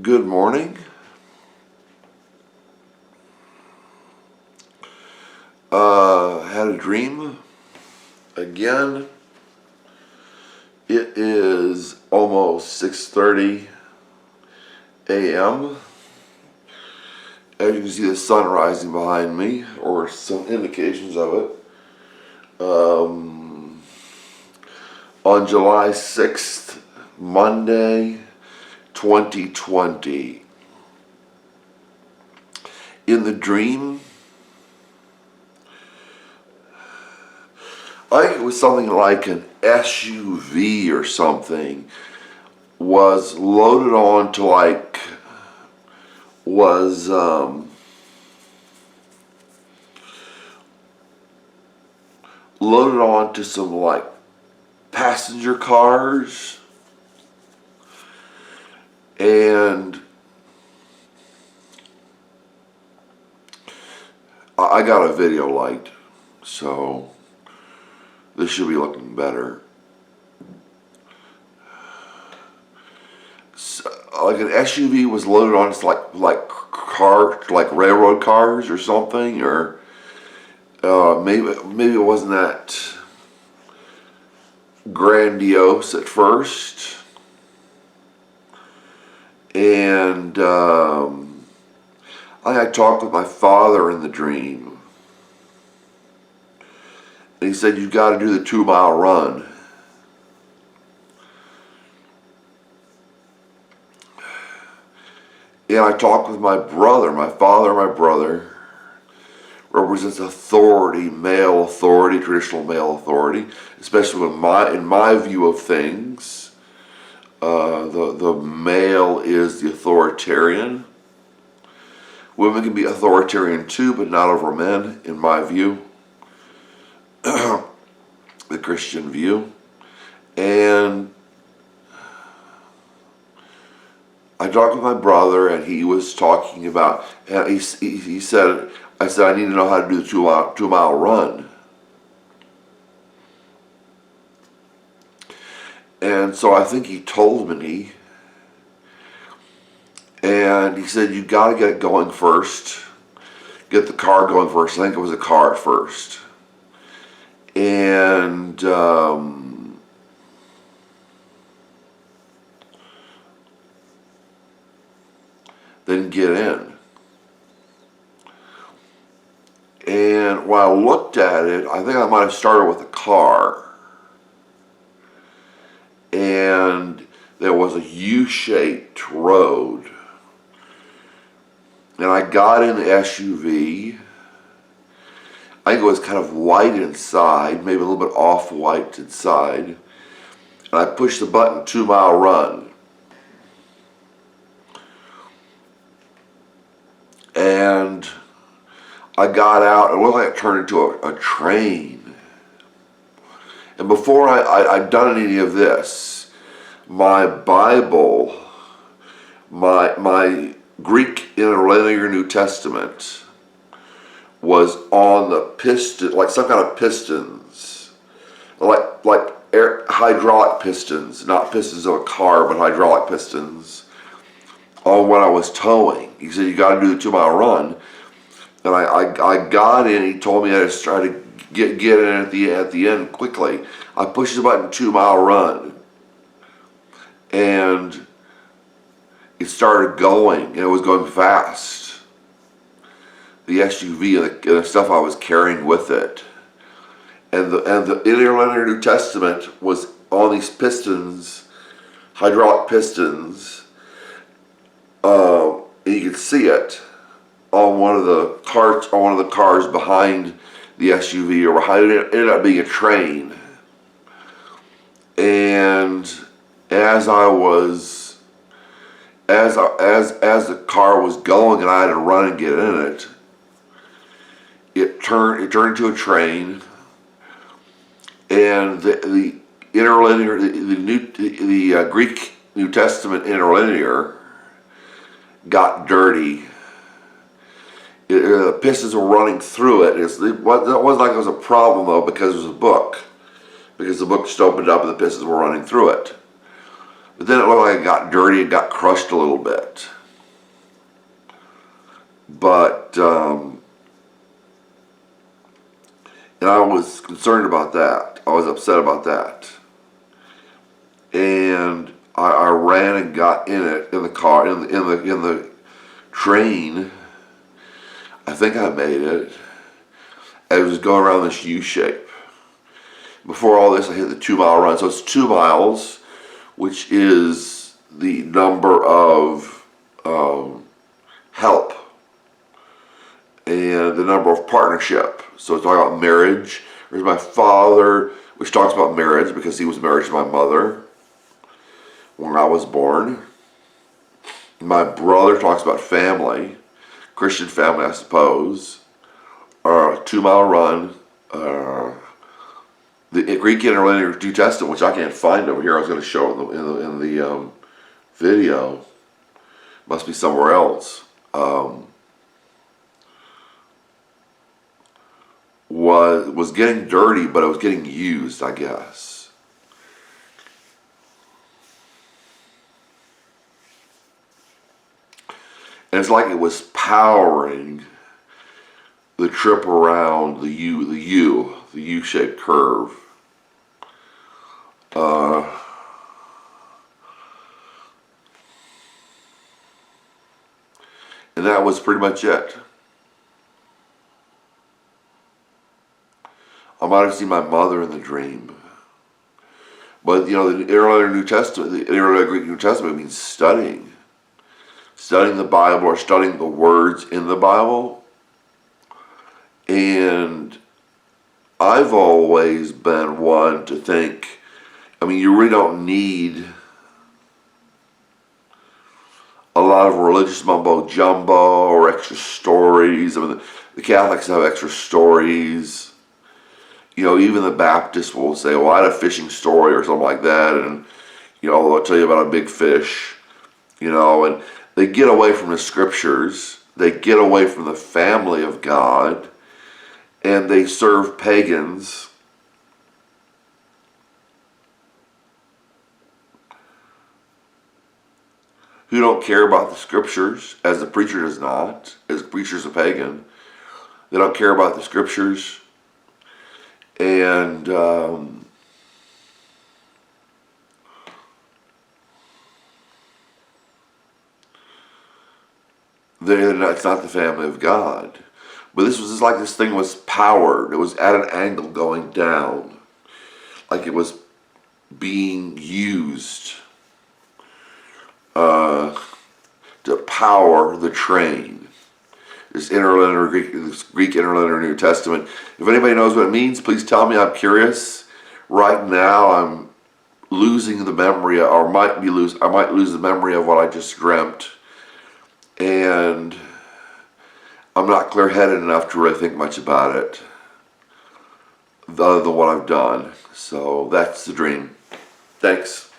Good morning. Had a dream again. It is almost 6:30 a.m. As you can see, the sun rising behind me, or some indications of it. On July 6th, Monday, 2020. In the dream, I think it was something like an SUV or something was loaded on to loaded on to some passenger cars, and I got a video light, so this should be looking better. So, like an SUV was loaded on, it's like railroad cars or something, or maybe it wasn't that grandiose at first, and I talked with my father in the dream, and he said, "You've got to do the 2-mile run." And I talked with my brother. My brother represents authority, male authority, traditional male authority, especially in my view of things. The male is the authoritarian. Women can be authoritarian too, but not over men, in my view, the Christian view. And I talked with my brother, and he was talking about, and he said, I said, I need to know how to do the 2-mile run. And so I think he told me, and he said, you got to get it going first, get the car going first. I think it was a car at first. And then get in. And when I looked at it, I think I might have started with a car. And there was a U-shaped road. And I got in the SUV. I think it was kind of white inside, maybe a little bit off-white inside. And I pushed the button, 2-mile run. And I got out, it looked like it turned into a train. And before I'd done any of this, my Bible, my Greek Interlinear New Testament was on the piston, like some kind of pistons, like hydraulic pistons, not pistons of a car, but hydraulic pistons, on what I was towing. He said, you got to do the 2-mile run. And I got in. He told me I just try to get in at the end quickly. I pushed the button, 2-mile run, and it started going, and it was going fast. The SUV and the stuff I was carrying with it, and the Interlinear New Testament was on these pistons, hydraulic pistons. And you could see it on one of the cars behind the SUV, or behind it. It ended up being a train. And as the car was going and I had to run and get in it, it turned into a train, and the interlinear, the Greek New Testament interlinear got dirty. The pistons were running through it. It wasn't like it was a problem though, because it was a book. Because the book just opened up and the pistons were running through it. But then it looked like it got dirty, it got crushed a little bit. But, and I was concerned about that. I was upset about that. And I ran and got in it, in the car, in the train. I think I made it. I was going around this U shape. Before all this, I hit the 2-mile run. So it's 2 miles, which is the number of help and the number of partnership. So it's talking about marriage. There's my father, which talks about marriage because he was married to my mother when I was born. My brother talks about family, Christian family, I suppose. 2-mile run. The Greek Interlinear New Testament, which I can't find over here. I was going to show it in the video. Must be somewhere else. Was getting dirty, but it was getting used, I guess. And it's like it was powering the trip around the U-shaped curve. And that was pretty much it. I might have seen my mother in the dream. But, you know, the Interlinear New Testament, the Interlinear Greek New Testament means studying. Studying the Bible or studying the words in the Bible. And I've always been one to think, I mean, you really don't need a lot of religious mumbo jumbo or extra stories. I mean, the Catholics have extra stories. You know, even the Baptists will say, well, I had a fishing story or something like that, and, you know, they'll tell you about a big fish, you know, and they get away from the scriptures, they get away from the family of God, and they serve pagans who don't care about the scriptures, as the preacher does not, as the preacher's a pagan. They don't care about the scriptures, and it's not the family of God. But this was just like this thing was powered. It was at an angle going down, like it was being used to power the train. This Greek Interlinear New Testament. If anybody knows what it means, please tell me. I'm curious. Right now, I'm losing the memory, or I might lose the memory of what I just dreamt, and I'm not clear-headed enough to really think much about it, other than what I've done. So that's the dream. Thanks.